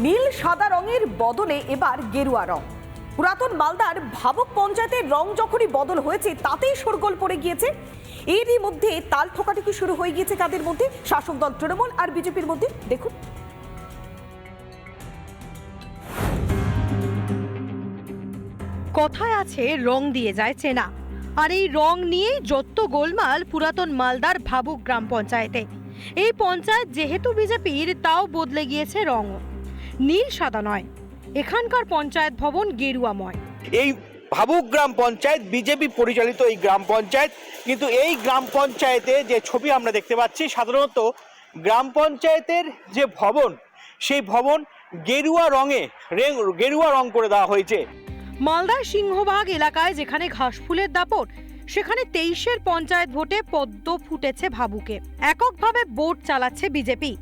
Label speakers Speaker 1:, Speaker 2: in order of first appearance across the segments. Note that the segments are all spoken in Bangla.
Speaker 1: নীল সাদা রঙের বদলে এবার গেরুয়া রং। পুরাতন মালদার ভাবুক পঞ্চায়েতের রং যখনই বদল হয়েছে তাতেই শোরগোল পড়ে গিয়েছে। এরই মধ্যে তাল ঠোকাঠুকি শুরু হয়ে গিয়েছে কাদের মধ্যে? শাসক দল তৃণমূল আর বিজেপির মধ্যে। দেখুন,
Speaker 2: কথায় আছে রং দিয়ে যায় চেনা, আর এই রং নিয়েই যত গোলমাল পুরাতন মালদার ভাবুক গ্রাম পঞ্চায়েতে। এই পঞ্চায়েত যেহেতু বিজেপির, তাও বদলে গিয়েছে রং। নীল সাদা নয়, এখানকার পঞ্চায়েত ভবন গেরুয়াময়।
Speaker 3: এই ভাবুক গ্রাম পঞ্চায়েত বিজেপি পরিচালিত এই গ্রাম পঞ্চায়েত, কিন্তু এই গ্রাম পঞ্চায়েতে যে ছবি আমরা দেখতে পাচ্ছি, সাধারণত গ্রাম পঞ্চায়েতের যে ভবন, সেই ভবন গেরুয়া রং করে দেওয়া হয়েছে।
Speaker 2: মালদার সিংহভাগ এলাকায় যেখানে ঘাসফুলের দাপট, সেখানে 23-এর পঞ্চায়েত ভোটে পদ্ম ফুটেছে ভাবুকে। এককভাবে ভোট চালাচ্ছে বিজেপি।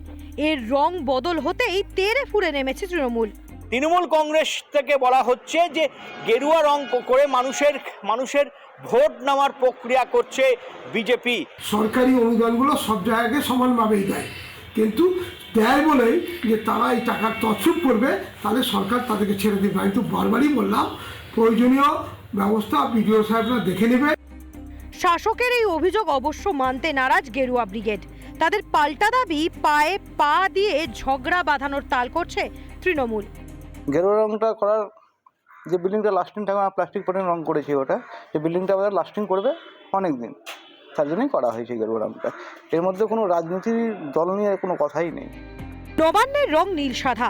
Speaker 2: এর রং বদল হতেই তেড়ে ফুঁড়ে নেমেছে তৃণমূল।
Speaker 3: তৃণমূল কংগ্রেস থেকে বলা হচ্ছে যে গেরুয়া রং করে মানুষের ভোট নেওয়ার প্রক্রিয়া করছে বিজেপি।
Speaker 4: সরকারি অনুদানগুলো সব জায়গায় সমানভাবেই দেয়, কিন্তু দেয় বলেই যে তারা এই টাকার তছরূপ করবে, তাহলে সরকার তাদেরকে ছেড়ে দেবে। আমি তো বারবারই বললাম, প্রয়োজনীয় ব্যবস্থা বিডিও সাহেবরা দেখে নেবে।
Speaker 2: শাসকের এই অভিযোগ অবশ্য মানতে নারাজ গেরুয়া ব্রিগেড। তাদের পাল্টা দাবি, পায়ে পা দিয়ে ঝগড়া বাঁধানোর তাল করছে তৃণমূল।
Speaker 5: গেরুয়া রংটা করার যে বিল্ডিংটা লাস্টিং থাকে, প্লাস্টিক পটে রং করেছি, ওটা যে বিল্ডিংটা আমাদের লাস্টিং করবে অনেক দিন, তার জন্যই করা হয়েছে গেরুয়া রংটা। এর মধ্যে কোনো রাজনীতির দল নিয়ে কোনো কথাই নেই।
Speaker 2: নবান্নের রং নীল সাদা,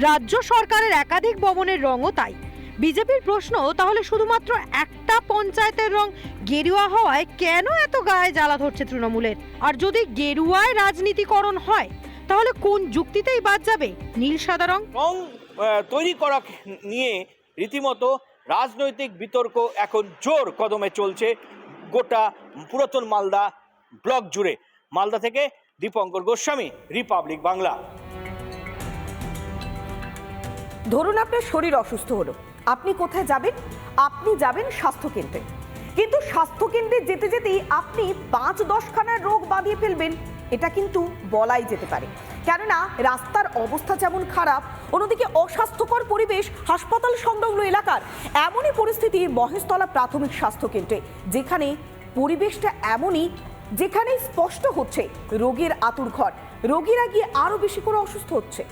Speaker 2: রাজ্য সরকারের একাধিক ভবনের রঙও তাই। বিজেপির প্রশ্ন, তাহলে শুধুমাত্র একটা পঞ্চায়েতের রং গেরুয়া হওয়ায় কেন এত গায়ে জ্বালা ধরছে তৃণমূলের? আর যদি গেরুয়ায় রাজনীতিকরণ হয়, তাহলে কোন যুক্তিতেই বাদ যাবে নীল সাদা রং?
Speaker 3: রং তৈরি করা নিয়ে রীতিমতো রাজনৈতিক বিতর্ক এখন জোর কদমে চলছে গোটা পুরাতন মালদা ব্লক জুড়ে। মালদা থেকে দীপঙ্কর গোস্বামী, রিপাবলিক বাংলা।
Speaker 1: ধরুন আপনার শরীর অসুস্থ হলো, আপনি কোথায় যাবেন? আপনি যাবেন স্বাস্থ্যকেন্দ্রে। কিন্তু স্বাস্থ্যকেন্দ্রে যেতে যেতেই আপনি 5-10 খানা রোগ বাঁধিয়ে ফেলবেন, এটা কিন্তু বলাই যেতে পারে। কেননা রাস্তার অবস্থা যেমন খারাপ, অন্যদিকে অস্বাস্থ্যকর পরিবেশ হাসপাতাল সংলগ্ন এলাকার। এমনই পরিস্থিতি মহেশতলা প্রাথমিক স্বাস্থ্যকেন্দ্রে, যেখানে পরিবেশটা এমনই, যেখানে স্পষ্ট হচ্ছে রোগীর আতুরঘর। রোগীরা গিয়ে আরো বেশি করে অসুস্থ হচ্ছে।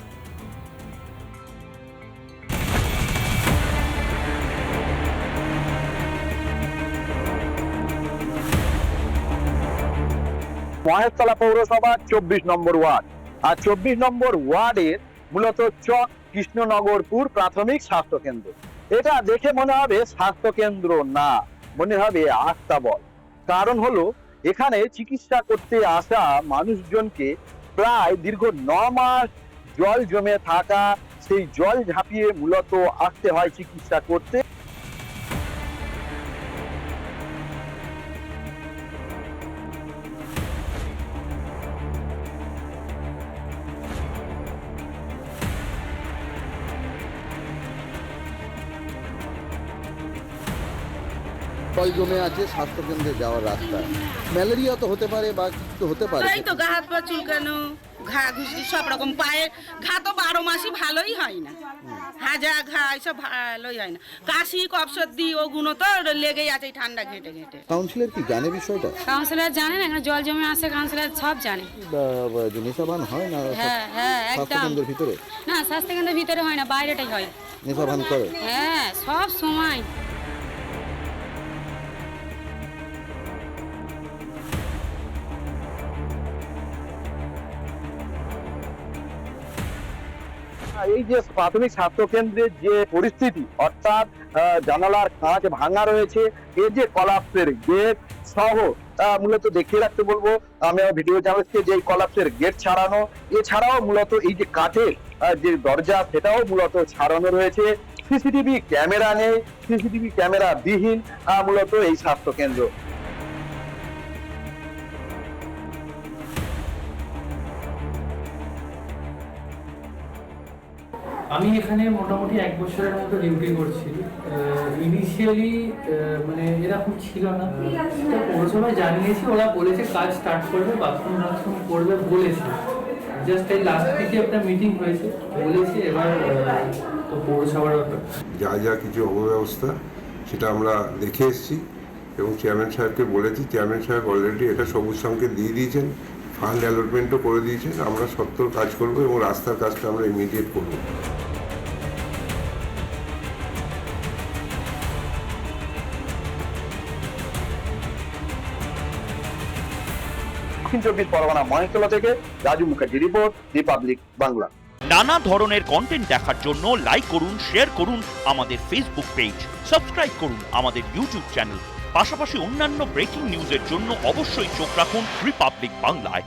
Speaker 6: মহেশতলা পৌরসভা 24 নম্বর ওয়ার্ড, আর 24 নম্বর ওয়ার্ডের মূলত চক কৃষ্ণনগরপুর প্রাথমিক স্বাস্থ্য কেন্দ্র। এটা দেখে মনে হবে স্বাস্থ্য কেন্দ্র না, মনে হবে আস্তাবল। কারণ হলো, এখানে চিকিৎসা করতে আসা মানুষজনকে প্রায় দীর্ঘ 9 মাস জল জমে থাকা, সেই জল ঝাঁপিয়ে মূলত আসতে হয় চিকিৎসা করতে।
Speaker 7: জল জমে আছে স্বাস্থ্যকেন্দ্রে যাওয়ার রাস্তায়। ম্যালেরিয়া তো হতে পারে বা কিছু হতে পারে।
Speaker 8: এই তো গা হাত পা চুলকানো, ঘা ঘুষি, সব রকম। পায়ের ঘা তো 12 মাসই ভালোই হয় না, হাজা ঘা এসব ভালোই হয় না। কাশি, কফ, সর্দি ওগুলো তো লেগেই আছে ঠান্ডা ঘেঁটে ঘেঁটে।
Speaker 7: কাউন্সিলর কি জানে বিষয়টা?
Speaker 8: কাউন্সিলর জানে না, এখানে জল জমে আসে, কাউন্সিলর সব জানে।
Speaker 7: নেশাবান হয় না
Speaker 8: হ্যাঁ একদম।
Speaker 7: স্বাস্থ্যকেন্দ্রের ভিতরে?
Speaker 8: না, স্বাস্থ্যকেন্দ্রের ভিতরে হয় না, বাইরেটাই হয়।
Speaker 7: নেশাবান করে?
Speaker 8: হ্যাঁ, সব সময়।
Speaker 6: এই যে প্রাথমিক স্বাস্থ্য কেন্দ্রের যে পরিস্থিতি, অর্থাৎ জানালার কাঁচ ভাঙা রয়েছে, এই যে কলাপসের গেট সহ, মূলত দেখিয়ে রাখতে বলবো আমি আমার ভিডিও জানাচ্ছি যে এই কলাপসের গেট ছাড়ানো, এছাড়াও মূলত এই যে কাঠের যে দরজা, সেটাও মূলত ছাড়ানো রয়েছে। সিসিটিভি ক্যামেরা নেই, সিসিটিভি ক্যামেরা বিহীন মূলত এই স্বাস্থ্য কেন্দ্র।
Speaker 9: আমি এখানে মোটামুটি 1 বছরের মতো ডিউটি করছি। ইনিশিয়ালি মানে এরকম ছিল না, পৌরসভায় জানিয়েছি, ওরা বলেছে কাজ স্টার্ট করবে, বাথরুম করবে বলেছে। জাস্ট এই লাস্ট উইকে একটা মিটিং হয়েছে, বলেছে এবার তো পৌরসভার ব্যাপার।
Speaker 10: যা যা কিছু অব্যবস্থা সেটা আমরা দেখে এসেছি এবং চেয়ারম্যান সাহেবকে বলেছি। চেয়ারম্যান সাহেব অলরেডি এটা সবুজ সংকেত দিয়ে দিয়েছেন, ফান্ড অ্যালটমেন্টও করে দিয়েছেন। আমরা সত্তর কাজ করব এবং রাস্তার কাজটা আমরা ইমিডিয়েট করব।
Speaker 6: দক্ষিণ 24 পরগনা মহেশতলা থেকে রাজু মুখার্জি রিপোর্ট, রিপাবলিক বাংলা।
Speaker 11: নানা ধরনের কন্টেন্ট দেখার জন্য লাইক করুন, শেয়ার করুন আমাদের ফেসবুক পেজ, সাবস্ক্রাইব করুন আমাদের ইউটিউব চ্যানেল। পাশাপাশি অন্যান্য ব্রেকিং নিউজের জন্য অবশ্যই চোখ রাখুন রিপাবলিক বাংলায়।